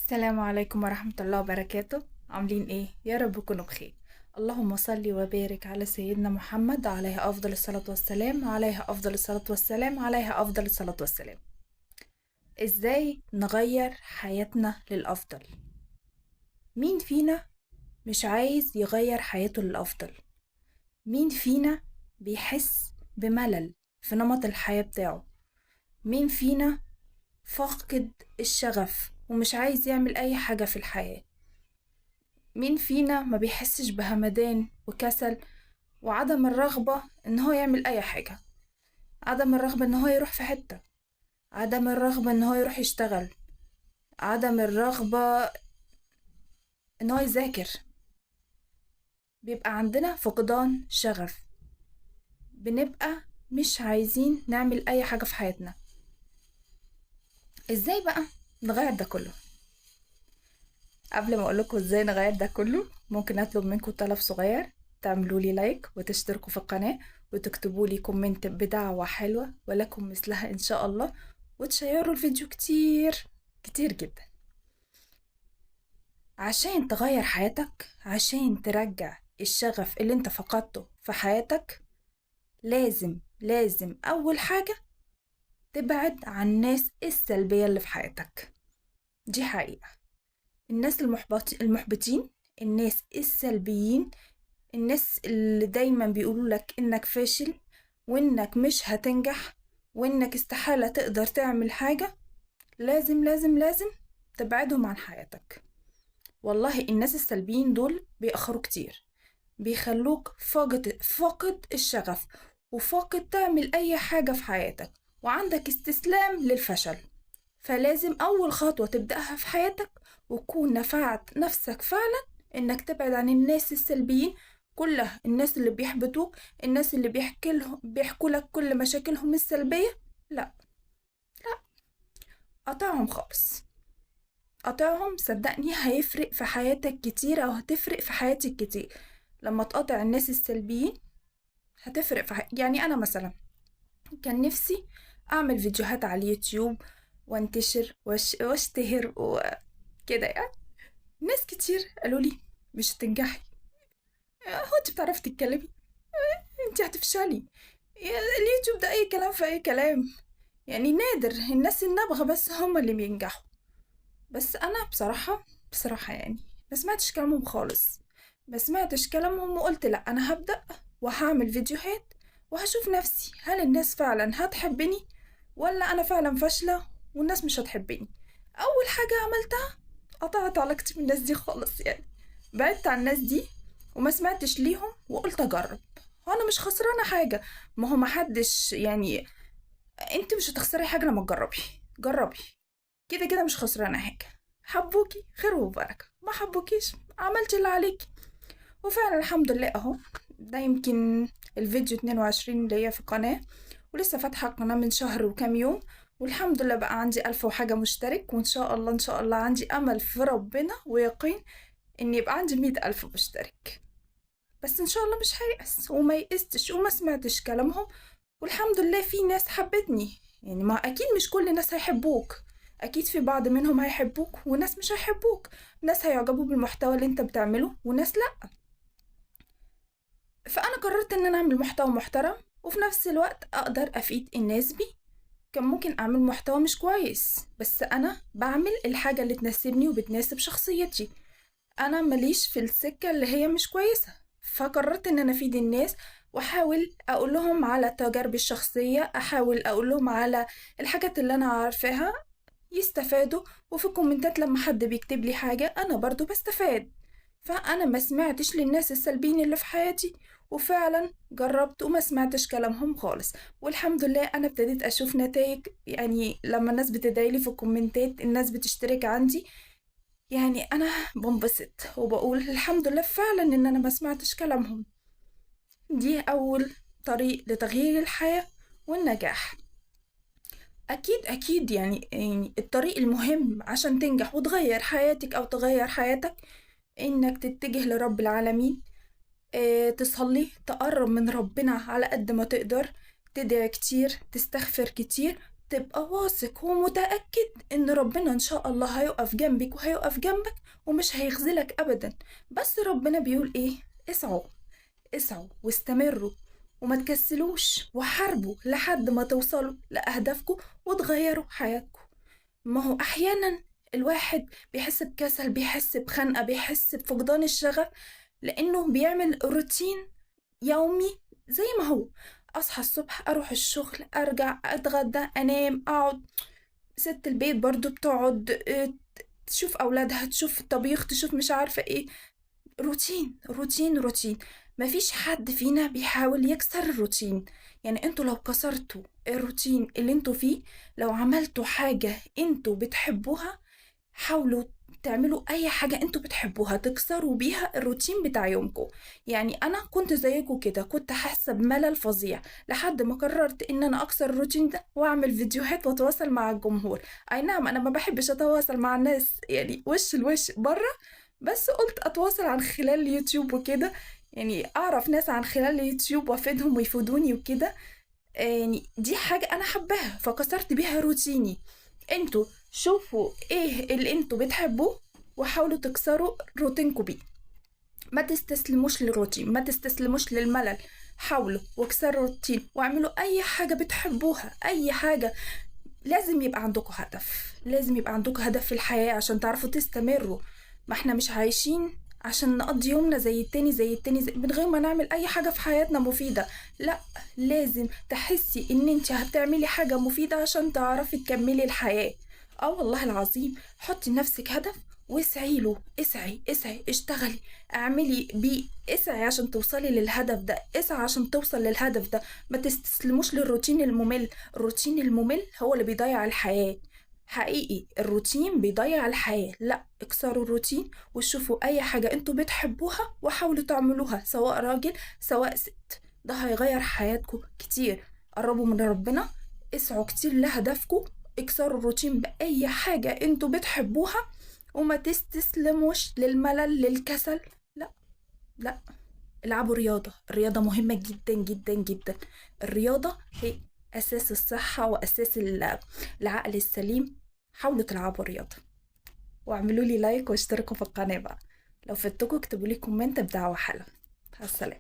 السلام عليكم ورحمة الله وبركاته. عاملين ايه؟ يا رب تكونوا بخير. اللهم صل وبارك على سيدنا محمد عليه أفضل الصلاة والسلام عليه أفضل الصلاة والسلام عليه أفضل الصلاة والسلام. ازاي نغير حياتنا للأفضل؟ مين فينا مش عايز يغير حياته للأفضل؟ مين فينا بيحس بملل في نمط الحياة بتاعه؟ مين فينا فاقد الشغف ومش عايز يعمل أي حاجة في الحياة؟ مين فينا ما بيحسش بهمدان وكسل وعدم الرغبة ان هو يعمل اي حاجة؟ عدم الرغبة ان هو يروح في حتة، عدم الرغبة ان هو يروح يشتغل، عدم الرغبة ان هو يذاكر. بيبقى عندنا فقدان شغف، بنبقى مش عايزين نعمل اي حاجة في حياتنا. ازاي بقى نغير ده كله؟ قبل ما اقولكوا ازاي نغير ده كله، ممكن اطلب منكم طلب صغير: تعملوا لي لايك وتشتركوا في القناة وتكتبوا لي كومنت بدعوة حلوة ولكم مثلها ان شاء الله، وتشيروا الفيديو كتير كتير جدا. عشان تغير حياتك، عشان ترجع الشغف اللي انت فقدته في حياتك، لازم اول حاجة تبعد عن الناس السلبية اللي في حياتك. دي حقيقة. الناس المحبطين، الناس السلبيين، الناس اللي دايما بيقولوا لك انك فاشل وانك مش هتنجح وانك استحالة تقدر تعمل حاجة، لازم تبعدهم عن حياتك. والله الناس السلبيين دول بيأخروا كتير، بيخلوك فاقد الشغف وفاقد تعمل اي حاجة في حياتك وعندك استسلام للفشل. فلازم أول خطوة تبدأها في حياتك وتكون نفعت نفسك فعلا إنك تبعد عن الناس السلبيين كلها، الناس اللي بيحبطوك، الناس اللي بيحكوا لك كل مشاكلهم السلبية. لا، قطعهم خالص، قطعهم. صدقني هيفرق في حياتك كتير أو هتفرق في حياتك كتير لما تقطع الناس السلبيين. هتفرق في يعني أنا مثلا كان نفسي أعمل فيديوهات على اليوتيوب وانتشر واشتهر وكده يعني. ناس كتير قالوا لي مش هتنجحي، هو انت بتعرفي تتكلمي، انت هتفشلي، اليوتيوب ده اي كلام في اي كلام. يعني نادر الناس النابغة بس هم اللي بينجحوا. بس انا بصراحة يعني ما سمعتش كلامهم خالص، ما سمعتش كلامهم وقلت لا، انا هبدأ وهعمل فيديوهات وهشوف نفسي هل الناس فعلا هتحبني ولا انا فعلا فاشلة والناس مش هتحبني. اول حاجة عملتها قطعت علاقتي بالناس دي خالص، يعني بعدت عن الناس دي وما سمعتش ليهم وقلت اجرب. وانا مش خسرانة حاجة، ما هو محدش يعني، انت مش هتخسري حاجة لما تجربي. جربي، كده كده مش خسرانة حاجة. حبوكي خير وبركة، ما حبوكيش عملت اللي عليكي. وفعلا الحمد لله اهو، ده يمكن الفيديو 22 ليا في القناة، ولسه فاتحة القناة من شهر وكام يوم، والحمد لله بقى عندي 1000 وحاجة مشترك، وإن شاء الله إن شاء الله عندي أمل في ربنا ويقين إن يبقى عندي 100,000 مشترك. بس إن شاء الله مش هيأس وما يئستش وما سمعتش كلامهم، والحمد لله في ناس حبتني. يعني ما أكيد مش كل الناس هيحبوك، أكيد في بعض منهم هيحبوك وناس مش هيحبوك، ناس هيعجبوا بالمحتوى اللي انت بتعمله وناس لأ. فأنا قررت إن أنا أعمل محتوى محترم وفي نفس الوقت أقدر أفيد الناس بيه. كان ممكن أعمل محتوى مش كويس، بس أنا بعمل الحاجة اللي تناسبني وبتناسب شخصيتي. أنا ماليش في السكة اللي هي مش كويسة، فقررت إن أنا أفيد الناس وأحاول أقول لهم على تجاربي الشخصية، أحاول أقول لهم على الحاجات اللي أنا عارفاها يستفادوا. وفي الكومنتات لما حد بيكتب لي حاجة أنا برضو بستفاد. فأنا ما سمعتش للناس السلبيين اللي في حياتي، وفعلا جربت وما سمعتش كلامهم خالص. والحمد لله أنا ابتديت أشوف نتائج، يعني لما الناس بتدعيلي في الكومنتات، الناس بتشترك عندي، يعني أنا بنبسط وبقول الحمد لله فعلا إن أنا ما سمعتش كلامهم. دي أول طريق لتغيير الحياة والنجاح. أكيد يعني الطريق المهم عشان تنجح وتغير حياتك أو تغير حياتك إنك تتجه لرب العالمين، تصلي، تقرب من ربنا على قد ما تقدر، تدعي كتير، تستغفر كتير، تبقى واثق ومتأكد ان ربنا ان شاء الله هيقف جنبك وهيقف جنبك ومش هيخذلك ابدا. بس ربنا بيقول ايه؟ اسعوا، اسعوا واستمروا وما تكسلوش وحاربوا لحد ما توصلوا لأهدافكم وتغيروا حياتكم. ما هو أحيانا الواحد بيحس بكسل، بيحس بخنقة، بيحس بفقدان الشغف، لأنه بيعمل روتين يومي زي ما هو. أصحى الصبح، أروح الشغل، أرجع، أتغدى، أنام، أقعد. ست البيت برضو بتقعد تشوف أولادها، تشوف الطبيخ، تشوف مش عارفة إيه. روتين روتين روتين. مفيش حد فينا بيحاول يكسر الروتين. يعني انتوا لو كسرتوا الروتين اللي انتوا فيه، لو عملتوا حاجة انتوا بتحبوها، حاولوا تعملوا اي حاجة انتوا بتحبوها تكسروا بيها الروتين بتاع يومكم. يعني انا كنت زيكم كده، كنت حاسة بملل فظيع لحد ما قررت ان انا اكسر الروتين ده واعمل فيديوهات واتواصل مع الجمهور. اي نعم، انا ما بحبش اتواصل مع الناس يعني وش الوش بره، بس قلت اتواصل عن خلال اليوتيوب وكده، يعني اعرف ناس عن خلال اليوتيوب وافيدهم ويفيدوني وكده. يعني دي حاجة انا حباها فكسرت بيها روتيني. انتوا شوفوا ايه اللي انتوا بتحبوه وحاولوا تكسروا روتينكم بيه. ما تستسلموش للروتين، ما تستسلموش للملل. حاولوا واكسروا الروتين واعملوا اي حاجة بتحبوها، اي حاجة. لازم يبقى عندكم هدف، لازم يبقى عندكم هدف في الحياة عشان تعرفوا تستمروا. ما احنا مش عايشين عشان نقضي يومنا زي التاني زي التاني من غير ما نعمل اي حاجة في حياتنا مفيدة. لا، لازم تحسي ان انت هتعملي حاجة مفيدة عشان تعرفي تكملي الحياة. اه والله العظيم، حطي لنفسك هدف واسعي له، اسعي اسعي، اشتغلي، اعملي بيه، اسعي عشان توصلي للهدف ده، اسعي عشان توصل للهدف ده. ما تستسلموش للروتين الممل. الروتين الممل هو اللي بيضيع الحياة. حقيقي الروتين بيضيع الحياة. لا، اكسروا الروتين وشوفوا اي حاجة انتوا بتحبوها وحاولوا تعملوها، سواء راجل سواء ست. ده هيغير حياتكم كتير. قربوا من ربنا، اسعوا كتير لهدفكم، اكسروا الروتين بأي حاجة انتوا بتحبوها، وما تستسلموش للملل للكسل. لا، لا، العبوا رياضة. الرياضة مهمة جدا جدا جدا. الرياضة هي أساس الصحة وأساس العقل السليم. حاولوا تلعبوا رياضة واعملوا لي لايك واشتركوا في القناة بقى. لو فدتكم اكتبوا لي كومنت بدعوة حلوة. السلام.